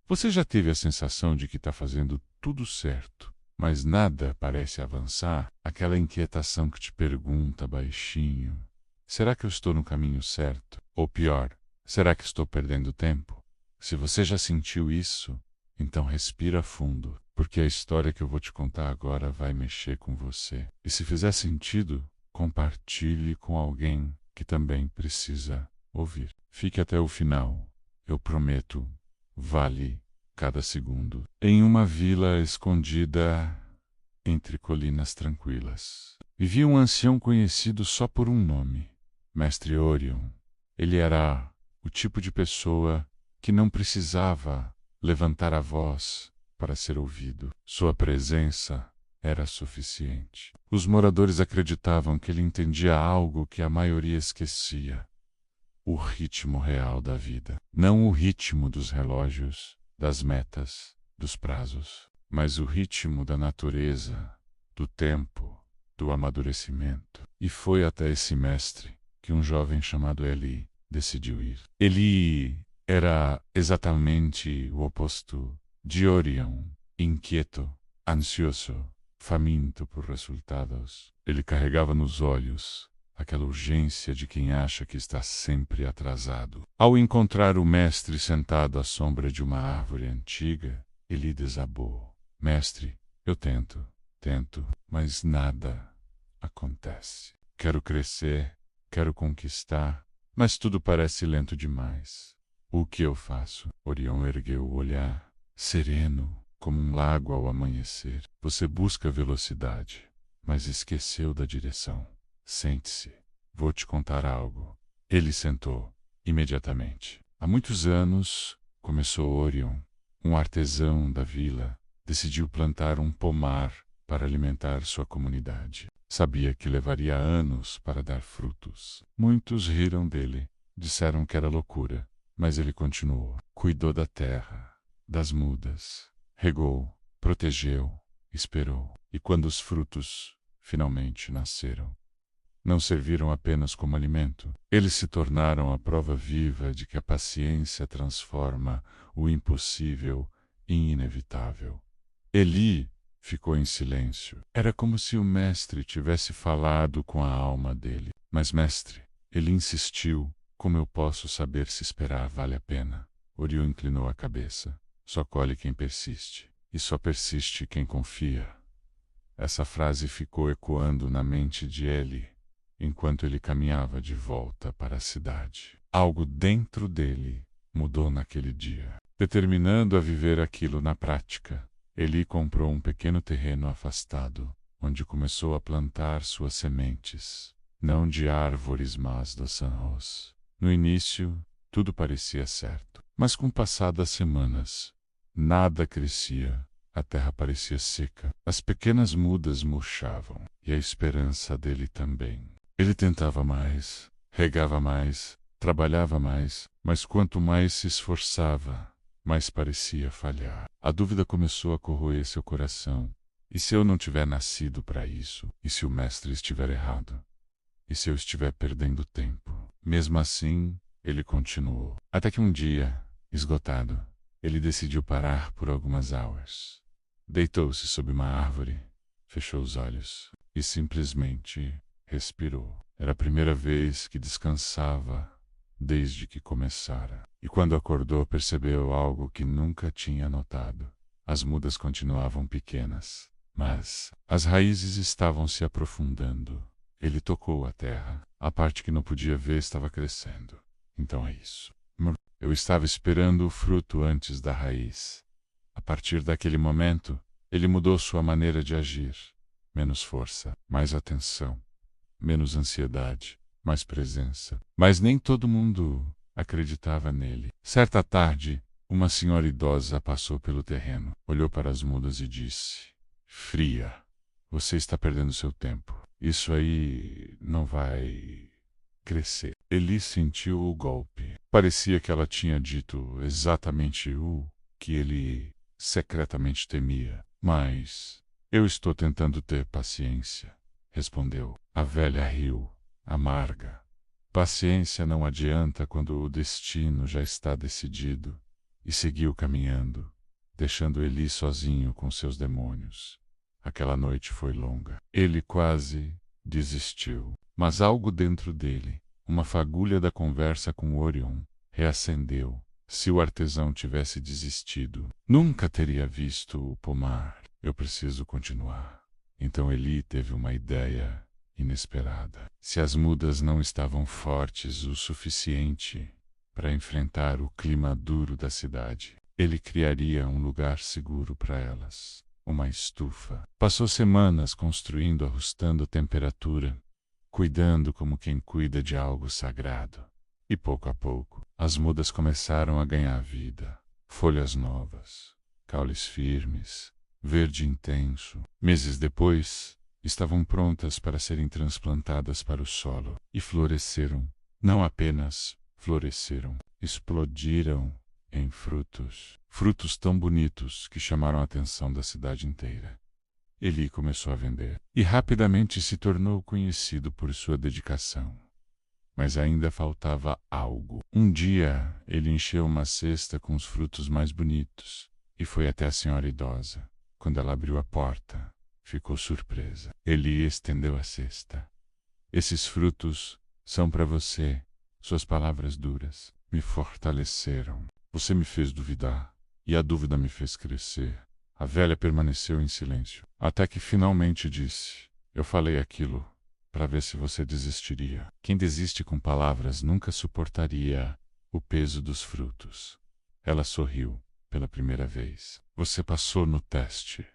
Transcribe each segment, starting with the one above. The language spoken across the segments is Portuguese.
Você já teve a sensação de que está fazendo tudo certo, mas nada parece avançar? Aquela inquietação que te pergunta baixinho: será que eu estou no caminho certo? Ou pior, será que estou perdendo tempo? Se você já sentiu isso, então respira fundo, porque a história que eu vou te contar agora vai mexer com você. E se fizer sentido, compartilhe com alguém que também precisa ouvir. Fique até o final. Eu prometo, vale cada segundo. Em uma vila escondida entre colinas tranquilas, vivia um ancião conhecido só por um nome: Mestre Orion. Ele era o tipo de pessoa que não precisava levantar a voz para ser ouvido. Sua presença era suficiente. Os moradores acreditavam que ele entendia algo que a maioria esquecia: o ritmo real da vida. Não o ritmo dos relógios, das metas, dos prazos, mas o ritmo da natureza, do tempo, do amadurecimento. E foi até esse mestre que um jovem chamado Eli decidiu ir. Eli era exatamente o oposto de Orion: inquieto, ansioso, faminto por resultados. Ele carregava nos olhos aquela urgência de quem acha que está sempre atrasado. Ao encontrar o mestre sentado à sombra de uma árvore antiga, ele desabou. Mestre, eu tento, mas nada acontece. Quero crescer, quero conquistar, mas tudo parece lento demais. O que eu faço? Orion ergueu o olhar, sereno, como um lago ao amanhecer. Você busca velocidade, mas esqueceu da direção. Sente-se, vou te contar algo. Ele sentou, imediatamente. Há muitos anos, começou Orion, um artesão da vila, decidiu plantar um pomar para alimentar sua comunidade. Sabia que levaria anos para dar frutos. Muitos riram dele, disseram que era loucura, mas ele continuou. Cuidou da terra, das mudas, regou, protegeu, esperou. E quando os frutos finalmente nasceram, não serviram apenas como alimento. Eles se tornaram a prova viva de que a paciência transforma o impossível em inevitável. Eli ficou em silêncio. Era como se o mestre tivesse falado com a alma dele. Mas, mestre, ele insistiu. Como eu posso saber se esperar vale a pena? Orion inclinou a cabeça. Só colhe quem persiste. E só persiste quem confia. Essa frase ficou ecoando na mente de Eli enquanto ele caminhava de volta para a cidade. Algo dentro dele mudou naquele dia. Determinando a viver aquilo na prática, Eli comprou um pequeno terreno afastado, onde começou a plantar suas sementes, não de árvores, mas dos arroz. No início, tudo parecia certo, mas com passadas semanas, nada crescia. A terra parecia seca, as pequenas mudas murchavam, e a esperança dele também. Ele tentava mais, regava mais, trabalhava mais, mas quanto mais se esforçava, mais parecia falhar. A dúvida começou a corroer seu coração. E se eu não tiver nascido para isso? E se o mestre estiver errado? E se eu estiver perdendo tempo? Mesmo assim, ele continuou. Até que um dia, esgotado, ele decidiu parar por algumas horas. Deitou-se sob uma árvore, fechou os olhos e simplesmente respirou. Era a primeira vez que descansava desde que começara. E quando acordou, percebeu algo que nunca tinha notado. As mudas continuavam pequenas, mas as raízes estavam se aprofundando. Ele tocou a terra. A parte que não podia ver estava crescendo. Então é isso. Eu estava esperando o fruto antes da raiz. A partir daquele momento, ele mudou sua maneira de agir. Menos força, mais atenção, menos ansiedade, mais presença. Mas nem todo mundo acreditava nele. Certa tarde, uma senhora idosa passou pelo terreno, olhou para as mudas e disse: Fria, você está perdendo seu tempo. Isso aí não vai crescer. Eli sentiu o golpe. Parecia que ela tinha dito exatamente o que ele secretamente temia. Mas eu estou tentando ter paciência, respondeu. A velha riu, amarga. Paciência não adianta quando o destino já está decidido. e seguiu caminhando, deixando Eli sozinho com seus demônios. Aquela noite foi longa. Ele quase desistiu, mas algo dentro dele, uma fagulha da conversa com Orion, reacendeu. Se o artesão tivesse desistido, nunca teria visto o pomar. Eu preciso continuar. Então Eli teve uma ideia inesperada. Se as mudas não estavam fortes o suficiente para enfrentar o clima duro da cidade, ele criaria um lugar seguro para elas. Uma estufa. Passou semanas construindo, ajustando a temperatura, cuidando como quem cuida de algo sagrado. E pouco a pouco, as mudas começaram a ganhar vida. Folhas novas, caules firmes, verde intenso. Meses depois, estavam prontas para serem transplantadas para o solo. E floresceram. Não apenas floresceram, explodiram em frutos. Frutos tão bonitos que chamaram a atenção da cidade inteira. Eli começou a vender e rapidamente se tornou conhecido por sua dedicação. Mas ainda faltava algo. Um dia, ele encheu uma cesta com os frutos mais bonitos e foi até a senhora idosa. Quando ela abriu a porta, ficou surpresa. Eli estendeu a cesta. Esses frutos são para você. Suas palavras duras me fortaleceram. Você me fez duvidar, e a dúvida me fez crescer. A velha permaneceu em silêncio, até que finalmente disse: eu falei aquilo para ver se você desistiria. Quem desiste com palavras nunca suportaria o peso dos frutos. Ela sorriu pela primeira vez. Você passou no teste.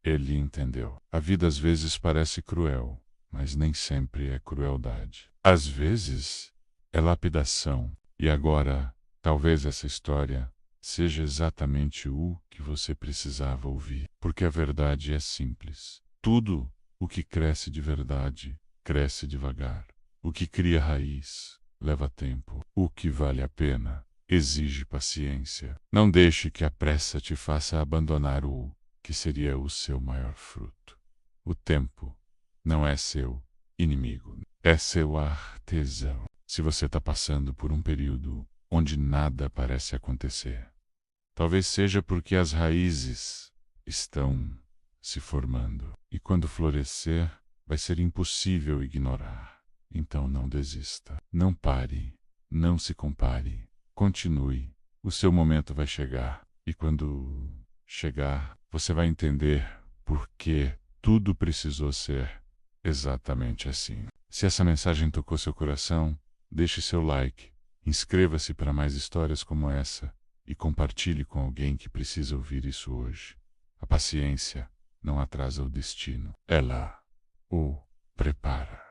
Ele entendeu. A vida às vezes parece cruel, mas nem sempre é crueldade. Às vezes é lapidação. E agora, talvez essa história seja exatamente o que você precisava ouvir. Porque a verdade é simples. Tudo o que cresce de verdade, cresce devagar. O que cria raiz, leva tempo. O que vale a pena, exige paciência. Não deixe que a pressa te faça abandonar o que seria o seu maior fruto. O tempo não é seu inimigo, é seu artesão. Se você está passando por um período onde nada parece acontecer, talvez seja porque as raízes estão se formando. E quando florescer, vai ser impossível ignorar. Então não desista. Não pare. Não se compare. Continue. O seu momento vai chegar. E quando chegar, você vai entender por que tudo precisou ser exatamente assim. Se essa mensagem tocou seu coração, deixe seu like. Inscreva-se para mais histórias como essa e compartilhe com alguém que precisa ouvir isso hoje. A paciência não atrasa o destino. Ela o prepara.